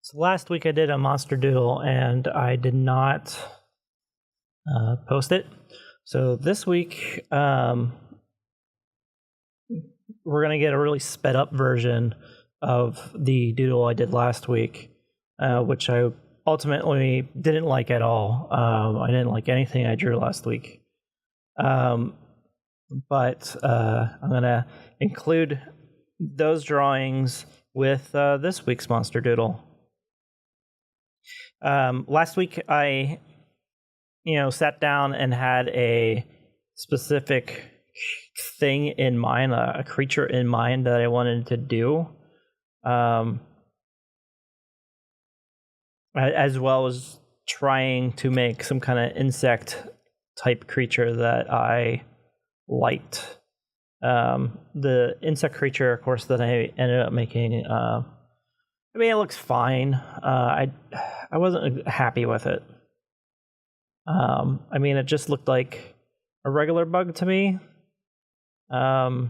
So last week I did a Monster Doodle and I did not post it. So this week we're going to get a really sped up version of the doodle I did last week, which I ultimately didn't like at all. I didn't like anything I drew last week. But I'm going to include those drawings with this week's Monster Doodle. Last week I, sat down and had a specific thing in mind, a creature in mind that I wanted to do, as well as trying to make some kind of insect type creature that I liked. The insect creature, of course, that I ended up making, it looks fine. I wasn't happy with it. It just looked like a regular bug to me. I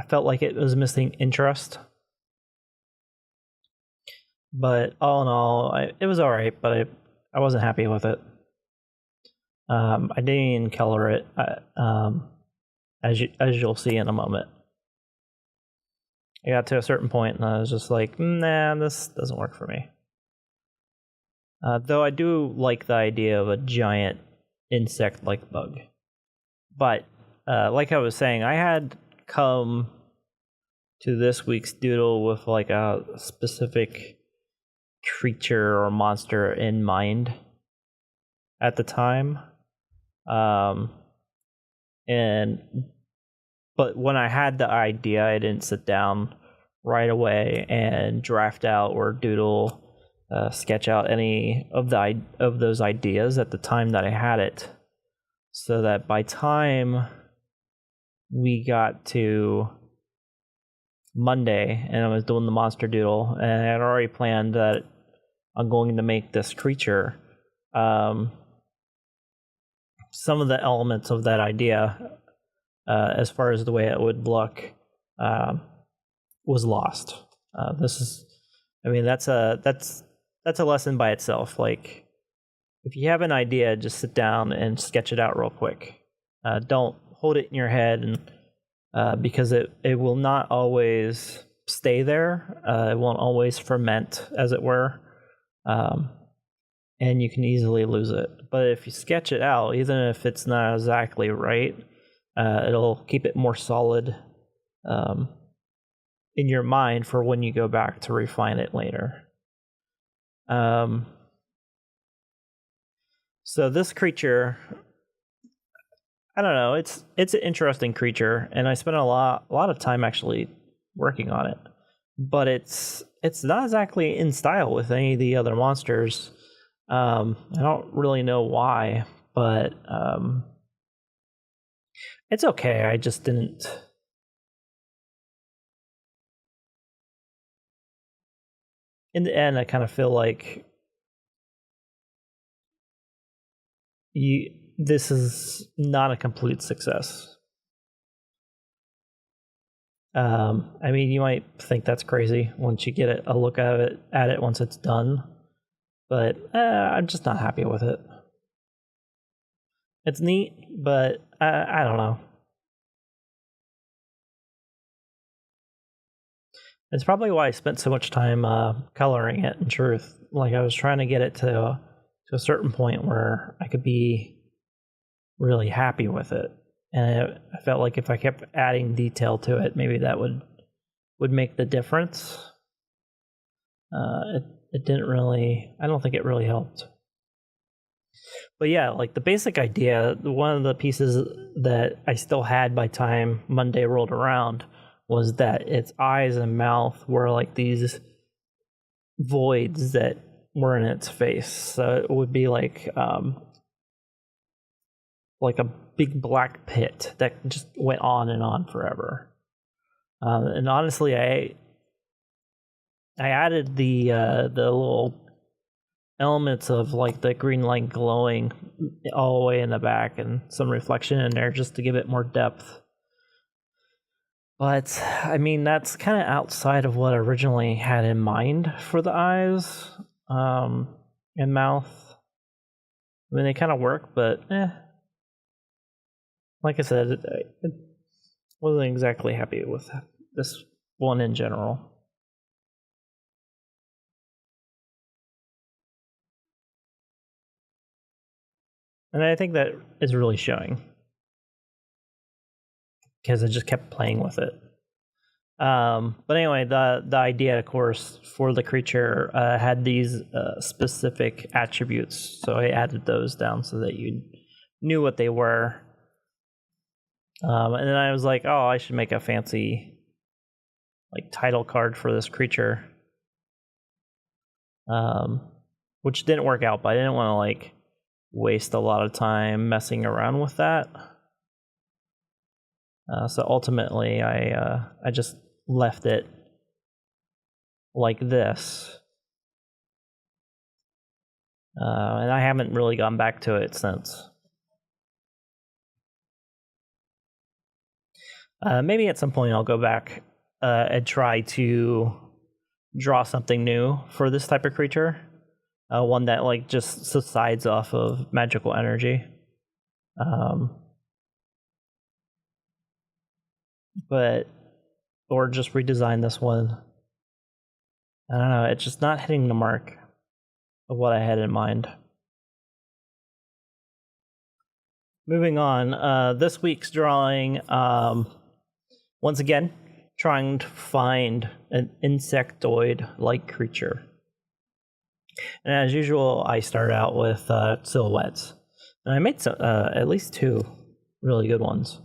felt like it was missing interest. But all in all, it was all right, but I wasn't happy with it. I didn't even color it, as you'll see in a moment. I got to a certain point and I was just like, nah, this doesn't work for me. Though I do like the idea of a giant insect-like bug. But, like I was saying, I had come to this week's doodle with like a specific creature or monster in mind at the time. But when I had the idea, I didn't sit down right away and draft out or doodle, sketch out any of those ideas at the time that I had it, so that by time we got to Monday and I was doing the Monster Doodle, and I had already planned that I'm going to make this creature, some of the elements of that idea, as far as the way it would look, was lost. That's a lesson by itself. Like, if you have an idea, just sit down and sketch it out real quick. Don't hold it in your head, and because it will not always stay there. It won't always ferment, as it were, and you can easily lose it. But if you sketch it out, even if it's not exactly right, it'll keep it more solid in your mind for when you go back to refine it later. So this creature, I don't know, it's an interesting creature, and I spent a lot of time actually working on it. But it's not exactly in style with any of the other monsters. I don't really know why, but it's okay. I just didn't. In the end, I kind of feel like this is not a complete success. You might think that's crazy once you get a look at it once it's done, but I'm just not happy with it. It's neat, but I don't know. It's probably why I spent so much time coloring it, in truth. Like, I was trying to get it to a certain point where I could be really happy with it. And I felt like if I kept adding detail to it, maybe that would make the difference. It didn't really, I don't think it really helped. But yeah, like the basic idea, one of the pieces that I still had by time Monday rolled around was that its eyes and mouth were like these voids that were in its face. So it would be like a big black pit that just went on and on forever. And honestly, I added the little elements of like the green light glowing all the way in the back and some reflection in there just to give it more depth. But I mean, that's kind of outside of what I originally had in mind for the eyes and mouth. I mean, they kind of work, but like I said, I wasn't exactly happy with this one in general. And I think that is really showing because I just kept playing with it. But anyway, the idea, of course, for the creature had these specific attributes, so I added those down so that you knew what they were. And then I was like, oh, I should make a fancy like title card for this creature, which didn't work out. But I didn't want to like waste a lot of time messing around with that. So ultimately, I just left it like this. And I haven't really gone back to it since. Maybe at some point I'll go back and try to draw something new for this type of creature. One that like just subsides off of magical energy. Or just redesign this one. I don't know, it's just not hitting the mark of what I had in mind. Moving on, this week's drawing, once again, trying to find an insectoid-like creature. And as usual, I start out with silhouettes. And I made at least 2 really good ones.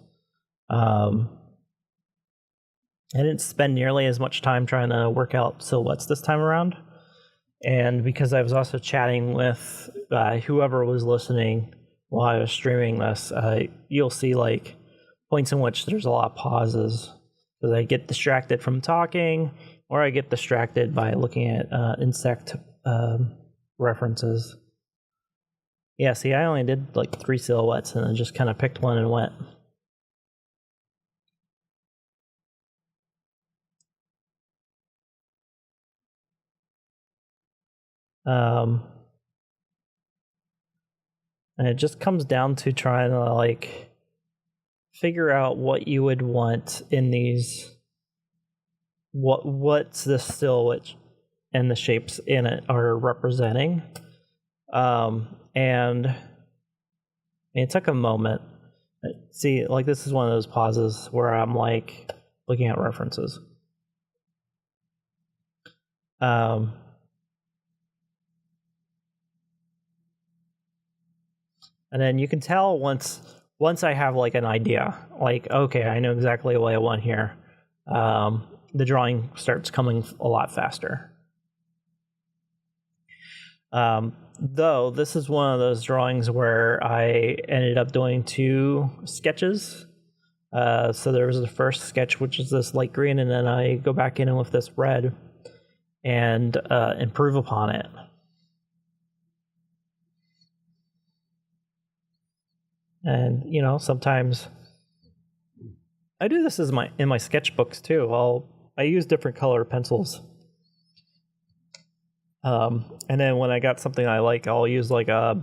I didn't spend nearly as much time trying to work out silhouettes this time around. And because I was also chatting with whoever was listening while I was streaming this, you'll see like points in which there's a lot of pauses because I get distracted from talking, or I get distracted by looking at insect references. Yeah, see, I only did like 3 silhouettes and then just kind of picked one and went. And it just comes down to trying to like figure out what you would want in these. What's the silhouette and the shapes in it are representing. And it took a moment. See, like this is one of those pauses where I'm like looking at references. And then you can tell once I have like an idea, like, okay, I know exactly what I want here. The drawing starts coming a lot faster. Though this is one of those drawings where I ended up doing 2 sketches. So there was the first sketch, which is this light green, and then I go back in with this red and improve upon it. And you know, sometimes I do this in my sketchbooks too. I use different color pencils. And then when I got something I like, I'll use like a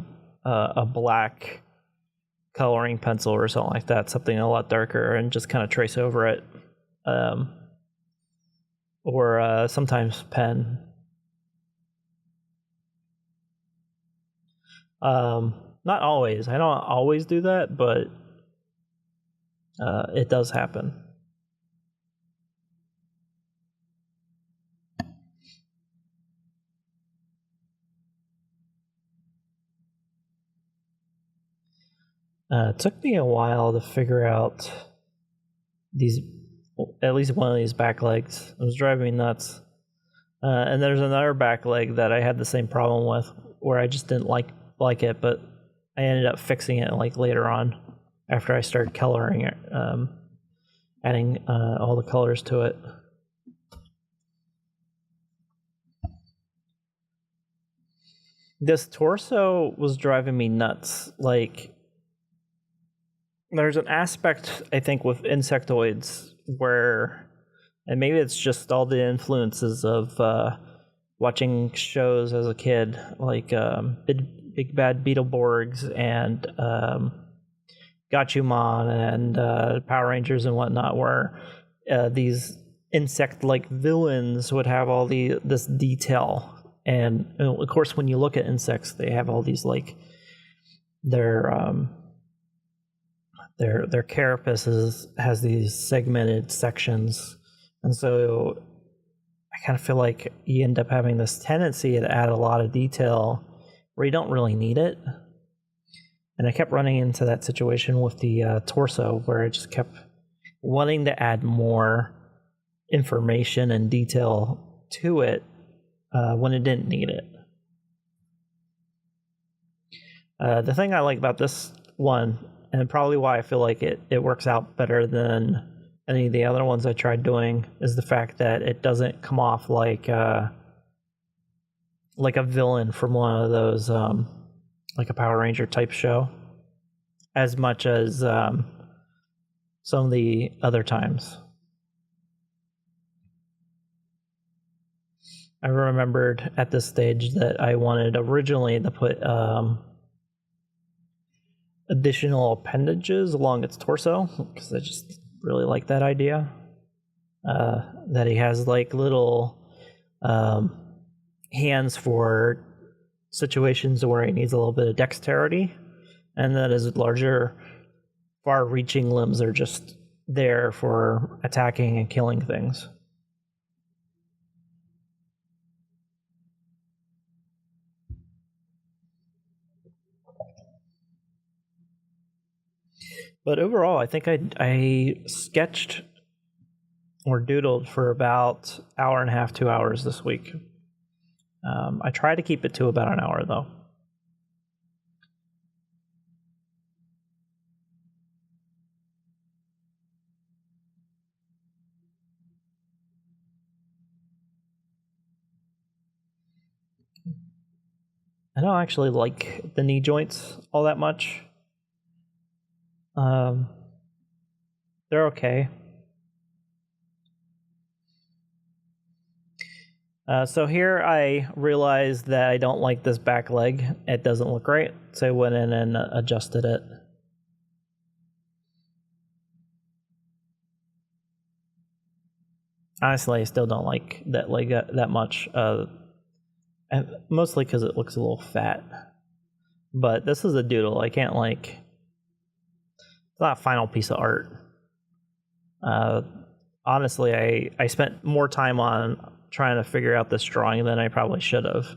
black coloring pencil or something like that, something a lot darker, and just kind of trace over it. Or sometimes pen. Not always. I don't always do that, but it does happen. It took me a while to figure out at least one of these back legs. It was driving me nuts. And there's another back leg that I had the same problem with, where I just didn't like it, but I ended up fixing it like later on after I started coloring it, adding all the colors to it. This torso was driving me nuts. Like, there's an aspect, I think, with Insectoids where, and maybe it's just all the influences of watching shows as a kid, like Big Bad Beetleborgs and Gachumon and Power Rangers and whatnot, where these insect-like villains would have all this detail. And of course, when you look at insects, they have all these like their carapace has these segmented sections, and so I kind of feel like you end up having this tendency to add a lot of detail where you don't really need it. And I kept running into that situation with the torso, where I just kept wanting to add more information and detail to it when it didn't need it. The thing I like about this one, and probably why I feel like it works out better than any of the other ones I tried doing, is the fact that it doesn't come off like a villain from one of those like a Power Ranger type show, as much as some of the other times. I remembered at this stage that I wanted originally to put additional appendages along its torso, because I just really like that idea. That he has like little hands for situations where he needs a little bit of dexterity, and that his larger, far-reaching limbs are just there for attacking and killing things. But overall, I think I sketched or doodled for about hour and a half, 2 hours this week. I try to keep it to about an hour, though. I don't actually like the knee joints all that much. They're okay. So here I realized that I don't like this back leg. It doesn't look right, so I went in and adjusted it. Honestly, I still don't like that leg that much, and mostly because it looks a little fat. But this is a doodle. I can't it's not a final piece of art. Honestly, I spent more time on trying to figure out this drawing than I probably should have.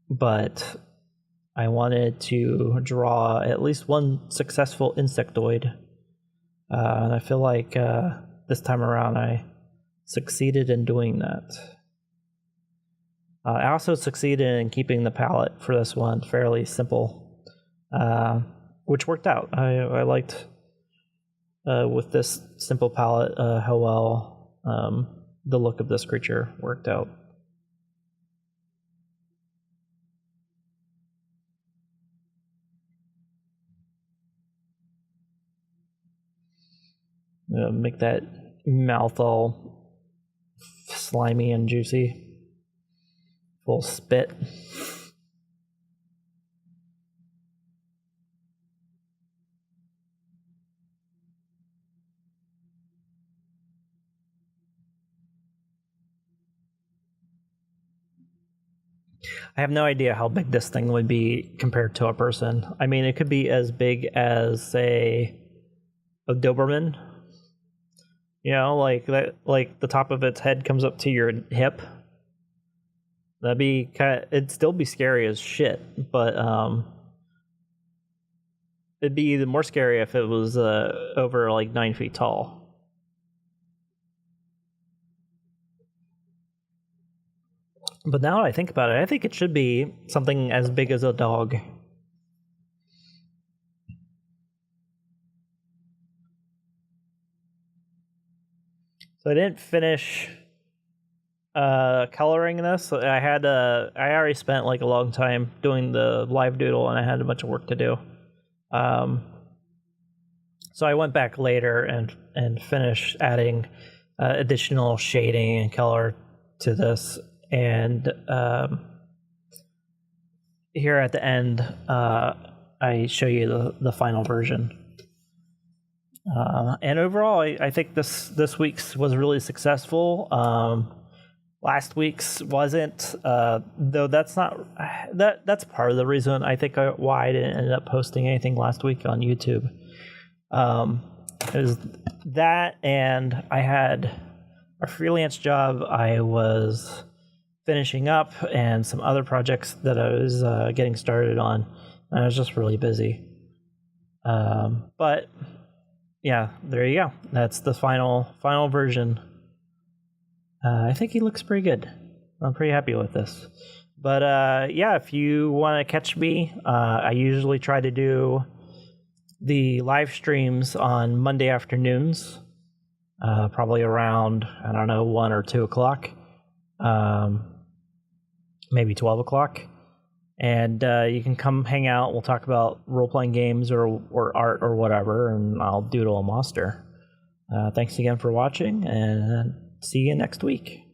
But I wanted to draw at least one successful insectoid. And I feel like this time around I succeeded in doing that. I also succeeded in keeping the palette for this one fairly simple, which worked out. I liked with this simple palette how well the look of this creature worked out. Make that mouth all slimy and juicy, full spit. I have no idea how big this thing would be compared to a person. I mean, it could be as big as, say, a Doberman. You know, like that, like the top of its head comes up to your hip. That'd be it'd still be scary as shit, but it'd be even more scary if it was over like 9 feet tall. But now that I think about it, I think it should be something as big as a dog. So I didn't finish coloring this. I already spent like a long time doing the live doodle, and I had a bunch of work to do. So I went back later and finished adding additional shading and color to this. And here at the end, I show you the final version. And overall, I think this week's was really successful. Last week's wasn't, though. That's part of the reason I think why I didn't end up posting anything last week on YouTube. It was that, and I had a freelance job I was finishing up, and some other projects that I was getting started on. And I was just really busy. But yeah, there you go. That's the final version. I think he looks pretty good. I'm pretty happy with this. But yeah, if you want to catch me, I usually try to do the live streams on Monday afternoons, probably around, 1 or 2 o'clock, maybe 12 o'clock. And you can come hang out. We'll talk about role-playing games or art or whatever, and I'll doodle a monster. Thanks again for watching, and see you next week.